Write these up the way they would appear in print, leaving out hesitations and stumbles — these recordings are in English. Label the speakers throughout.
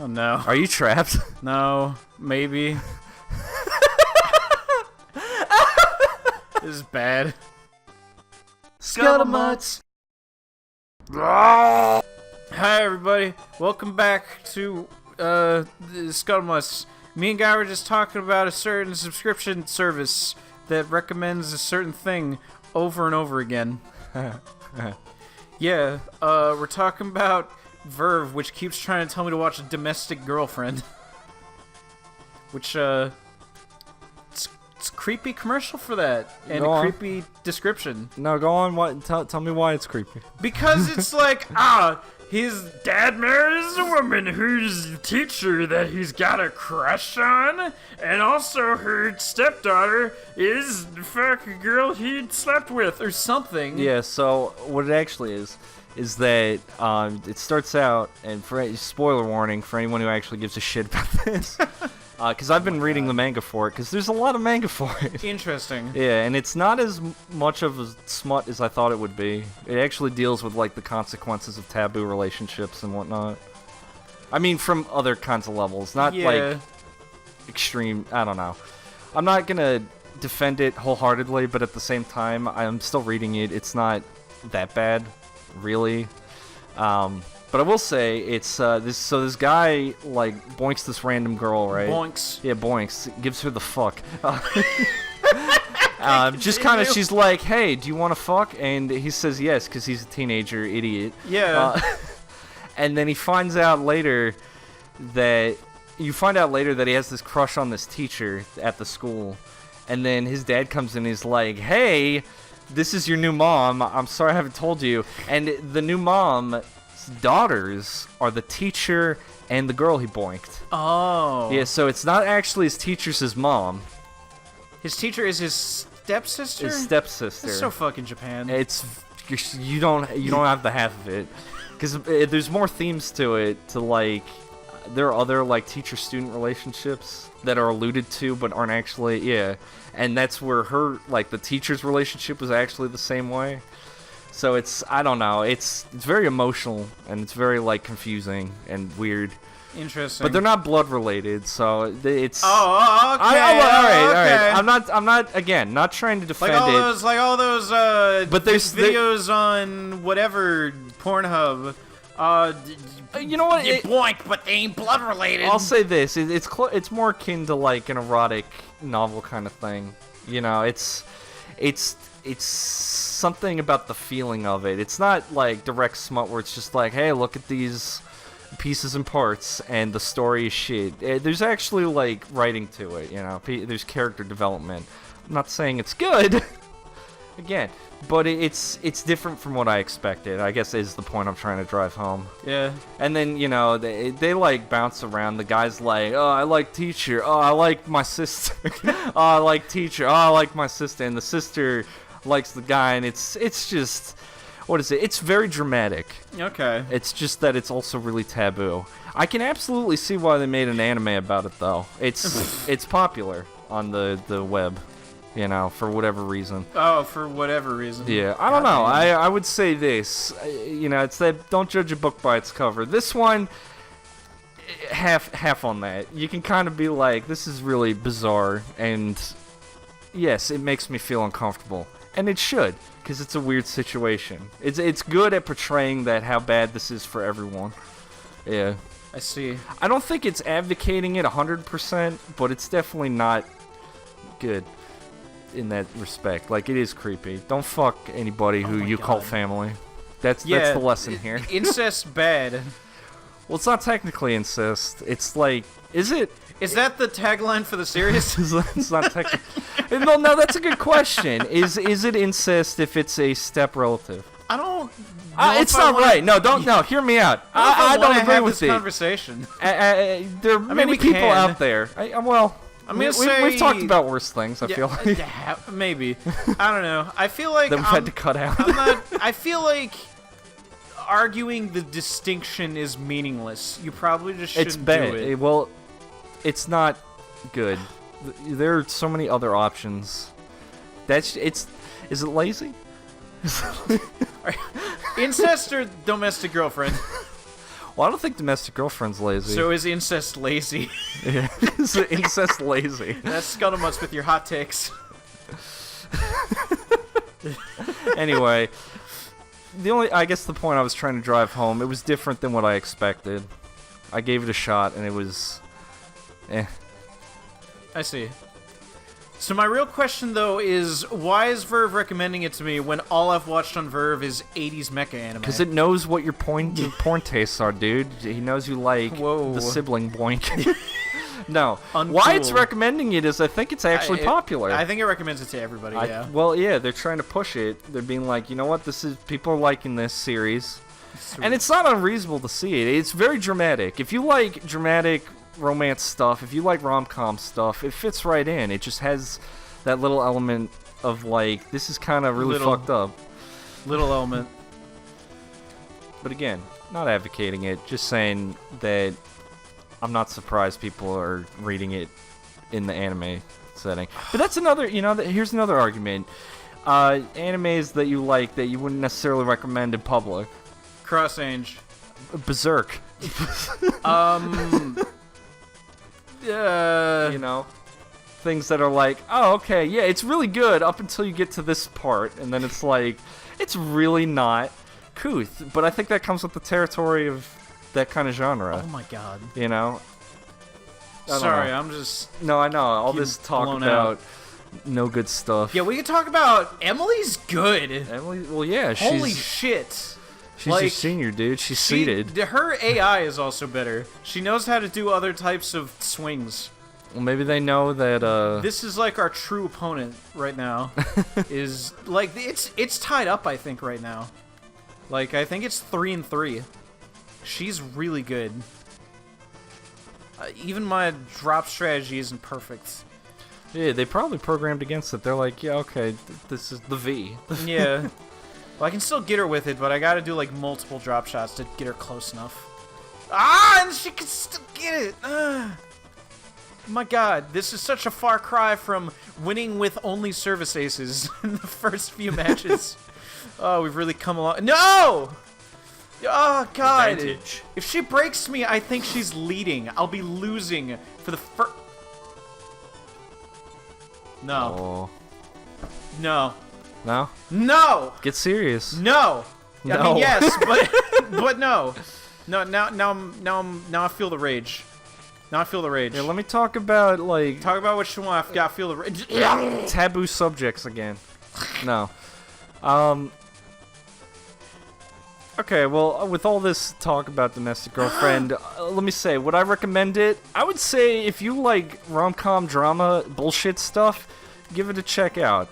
Speaker 1: Oh no.
Speaker 2: Are you trapped?
Speaker 1: No, maybe. This is bad.
Speaker 2: Scuttlemutts!
Speaker 1: Hi everybody, welcome back to the Scuttlemutts. Me and Guy were just talking about a certain subscription service that recommends a certain thing over and over again. Yeah, we're talking about Verve, which keeps trying to tell me to watch Domestic Girlfriend. Which, it's a creepy commercial for that, and a creepy description.
Speaker 2: No, go on. What? Tell me why it's creepy.
Speaker 1: Because it's like, his dad marries a woman who's a teacher that he's got a crush on, and also her stepdaughter is the fucking girl he slept with, or something.
Speaker 2: Yeah. So what it actually is that it starts out, and spoiler warning for anyone who actually gives a shit about this. Because I've been reading the manga for it, because there's a lot of manga for it.
Speaker 1: Interesting.
Speaker 2: Yeah, and it's not as much of a smut as I thought it would be. It actually deals with, like, the consequences of taboo relationships and whatnot. I mean, from other kinds of levels, not, like, extreme, I don't know. I'm not gonna defend it wholeheartedly, but at the same time, I'm still reading it. It's not that bad, really. But I will say, it's, this guy, like, boinks this random girl, right?
Speaker 1: Boinks.
Speaker 2: Yeah, boinks. Gives her the fuck. Just kind of, she's like, hey, do you want to fuck? And he says yes, because he's a teenager idiot.
Speaker 1: Yeah.
Speaker 2: And then he finds out later that, he has this crush on this teacher at the school. And then his dad comes in and he's like, hey, this is your new mom. I'm sorry I haven't told you. And the new mom... daughters are the teacher and the girl he boinked.
Speaker 1: Oh.
Speaker 2: Yeah, so it's not actually his teacher's his mom.
Speaker 1: His teacher is his stepsister?
Speaker 2: His stepsister.
Speaker 1: That's so fucking Japan.
Speaker 2: You don't have the half of it. Because there's more themes to it, to like, there are other like teacher-student relationships that are alluded to but aren't actually, yeah. And that's where her, like the teacher's relationship was actually the same way. So it's, I don't know, it's very emotional, and it's very, like, confusing and weird.
Speaker 1: Interesting.
Speaker 2: But they're not blood related, so it's...
Speaker 1: Oh, okay.
Speaker 2: All right. I'm not, again, not trying to defend
Speaker 1: like
Speaker 2: it.
Speaker 1: All those
Speaker 2: but there's
Speaker 1: videos on whatever, Pornhub.
Speaker 2: You know what?
Speaker 1: You boink, but they ain't blood related.
Speaker 2: I'll say this, it's more akin to, like, an erotic novel kind of thing. You know, it's something about the feeling of it. It's not like direct smut where it's just like, hey, look at these pieces and parts and the story is shit. There's actually like writing to it, you know. There's character development. I'm not saying it's good, again, but it's different from what I expected, I guess is the point I'm trying to drive home.
Speaker 1: Yeah.
Speaker 2: And then, you know, they like bounce around. The guy's like, oh, I like teacher. Oh, I like my sister. Oh, I like teacher. Oh, I like my sister. And the sister likes the guy, and it's just, what is it? It's very dramatic.
Speaker 1: Okay.
Speaker 2: It's just that it's also really taboo. I can absolutely see why they made an anime about it, though. It's popular on the web, you know, for whatever reason.
Speaker 1: Oh, for whatever reason.
Speaker 2: Yeah, I don't know. I would say this, you know, it's that don't judge a book by its cover. This one, half on that. You can kind of be like, this is really bizarre, and yes, it makes me feel uncomfortable. And it should, because it's a weird situation. It's good at portraying that how bad this is for everyone. Yeah.
Speaker 1: I see.
Speaker 2: I don't think it's advocating it 100%, but it's definitely not good in that respect. Like, it is creepy. Don't fuck anybody who you call family. That's the lesson here.
Speaker 1: Incest bad.
Speaker 2: Well, it's not technically incest. It's like, is it?
Speaker 1: Is that the tagline for the series?
Speaker 2: It's not technically. No, that's a good question. Is it incest if it's a step relative?
Speaker 1: I don't.
Speaker 2: It's not right. No, don't. No, hear me out. I don't agree with
Speaker 1: this conversation.
Speaker 2: There are many people out there. We've talked about worse things. I feel like
Speaker 1: maybe. I don't know. I feel like
Speaker 2: that we've had to cut out.
Speaker 1: I feel like arguing the distinction is meaningless. You probably just shouldn't do it.
Speaker 2: Well, it's not good. There are so many other options. Is it lazy?
Speaker 1: Incest or Domestic Girlfriend?
Speaker 2: Well, I don't think Domestic Girlfriend's lazy.
Speaker 1: So is incest lazy?
Speaker 2: Yeah, is incest lazy?
Speaker 1: That's Scuttlemutts with your hot takes.
Speaker 2: Anyway, I guess the point I was trying to drive home, it was different than what I expected. I gave it a shot, and it was,
Speaker 1: I see. So my real question, though, is why is Verve recommending it to me when all I've watched on Verve is 80s mecha anime?
Speaker 2: Because it knows what your porn tastes are, dude. He knows you like the sibling boink. No.
Speaker 1: Uncool.
Speaker 2: Why it's recommending it is I think it's actually popular.
Speaker 1: I think it recommends it to everybody, yeah.
Speaker 2: Well, yeah, they're trying to push it. They're being like, you know what, people are liking this series. And it's not unreasonable to see it. It's very dramatic. If you like dramatic romance stuff, if you like rom-com stuff, it fits right in. It just has that little element of like, this is kind of really fucked up.
Speaker 1: Little element.
Speaker 2: But again, not advocating it, just saying that I'm not surprised people are reading it in the anime setting. But that's another, here's another argument. Animes that you like that you wouldn't necessarily recommend in public.
Speaker 1: Cross-Ange.
Speaker 2: Berserk. Things that are like, oh, okay, yeah, it's really good up until you get to this part, and then it's like, it's really not couth. But I think that comes with the territory of that kind of genre.
Speaker 1: Oh my god.
Speaker 2: Sorry,
Speaker 1: I'm just...
Speaker 2: No, I know. All this talk about no good stuff.
Speaker 1: Yeah, we can talk about Emily's good.
Speaker 2: Emily, well, yeah,
Speaker 1: Holy shit.
Speaker 2: She's a senior, dude. She's seated.
Speaker 1: Her AI is also better. She knows how to do other types of swings.
Speaker 2: Well, maybe they know that,
Speaker 1: This is like our true opponent right now. Is, like, it's tied up, I think, right now. Like, I think it's 3-3. She's really good. Even my drop strategy isn't perfect.
Speaker 2: Yeah, they probably programmed against it. They're like, yeah, okay, this is the V.
Speaker 1: Yeah. Well, I can still get her with it, but I gotta do, like, multiple drop shots to get her close enough. Ah, and she can still get it! My god, this is such a far cry from winning with only service aces in the first few matches. Oh, we've really come along. No! Oh, God.
Speaker 2: Advantage.
Speaker 1: If she breaks me, I think she's leading. I'll be losing for the first... No.
Speaker 2: Oh.
Speaker 1: No.
Speaker 2: No?
Speaker 1: No!
Speaker 2: Get serious.
Speaker 1: No!
Speaker 2: No.
Speaker 1: I mean, yes, but no. No, now I feel the rage. Now I feel the rage.
Speaker 2: Yeah, let me talk about, like...
Speaker 1: Talk about what you want. I feel the rage.
Speaker 2: Taboo subjects again. No. Okay, well, with all this talk about Domestic Girlfriend, let me say, would I recommend it? I would say if you like rom-com drama bullshit stuff, give it a check out.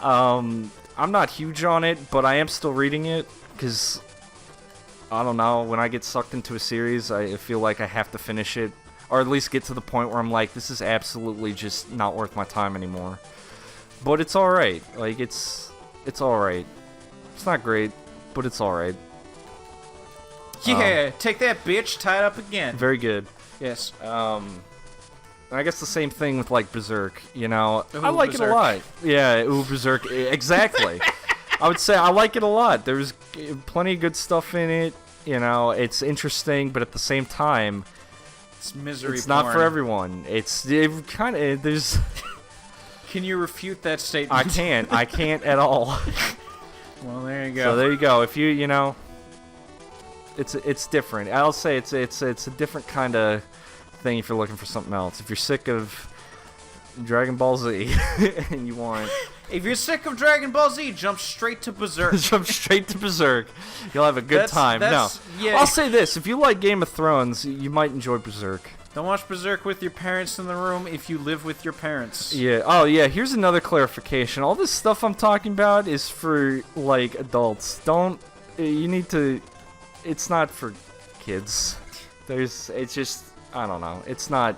Speaker 2: I'm not huge on it, but I am still reading it, because, I don't know, when I get sucked into a series, I feel like I have to finish it, or at least get to the point where I'm like, this is absolutely just not worth my time anymore. But it's alright. Like, it's alright. It's not great, but it's alright.
Speaker 1: Yeah, take that, bitch. Tie it up again.
Speaker 2: Very good.
Speaker 1: Yes.
Speaker 2: I guess the same thing with, like, Berserk, you know.
Speaker 1: Ooh,
Speaker 2: I like
Speaker 1: Berserk.
Speaker 2: it a lot. Yeah, Berserk. Exactly. I would say I like it a lot. There's plenty of good stuff in it. You know, it's interesting, but at the same time,
Speaker 1: It's misery
Speaker 2: it's
Speaker 1: porn.
Speaker 2: not for everyone. It kind of there's.
Speaker 1: Can you refute that statement?
Speaker 2: I can't at all.
Speaker 1: Well, there you go.
Speaker 2: So there you go. If you know, it's different. I'll say it's a different kind of thing if you're looking for something else. If you're sick of Dragon Ball Z and you want.
Speaker 1: If you're sick of Dragon Ball Z, jump straight to Berserk.
Speaker 2: Jump straight to Berserk. You'll have a good time. No.
Speaker 1: Yeah.
Speaker 2: I'll say this. If you like Game of Thrones, you might enjoy Berserk.
Speaker 1: Don't watch Berserk with your parents in the room if you live with your parents.
Speaker 2: Yeah. Oh, yeah. Here's another clarification. All this stuff I'm talking about is for, like, adults. You need to... It's not for kids. It's just... I don't know. It's not...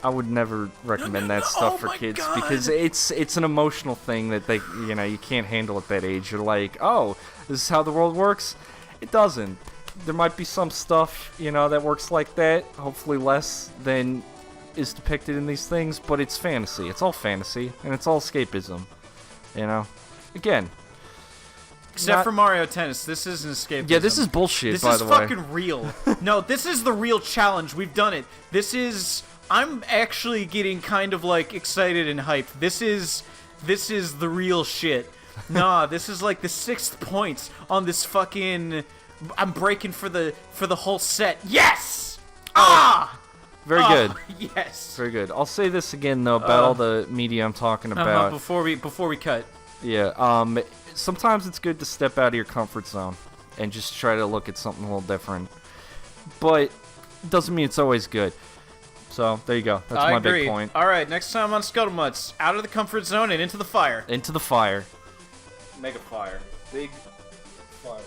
Speaker 2: I would never recommend that stuff for kids because it's an emotional thing that you can't handle at that age. You're like, oh, this is how the world works. It doesn't. There might be some stuff, that works like that. Hopefully less than is depicted in these things, but it's fantasy. It's all fantasy, and it's all escapism. Again.
Speaker 1: Except for Mario Tennis, this isn't escapism.
Speaker 2: Yeah, this is bullshit,
Speaker 1: This
Speaker 2: by
Speaker 1: is
Speaker 2: the way.
Speaker 1: fucking real. No, this is the real challenge. We've done it. This is... I'm actually getting kind of, like, excited and hyped. This is the real shit. Nah, this is, like, the 6th point on this fucking... I'm breaking for the whole set. Yes! Ah!
Speaker 2: Very good.
Speaker 1: Yes.
Speaker 2: Very good. I'll say this again, though, about all the media I'm talking about.
Speaker 1: Before we cut.
Speaker 2: Yeah, sometimes it's good to step out of your comfort zone and just try to look at something a little different. But it doesn't mean it's always good. So, there you go. That's my big point.
Speaker 1: All right, next time on Scuttlemutts, out of the comfort zone and into the fire.
Speaker 2: Into the fire.
Speaker 1: Mega fire. Big fire.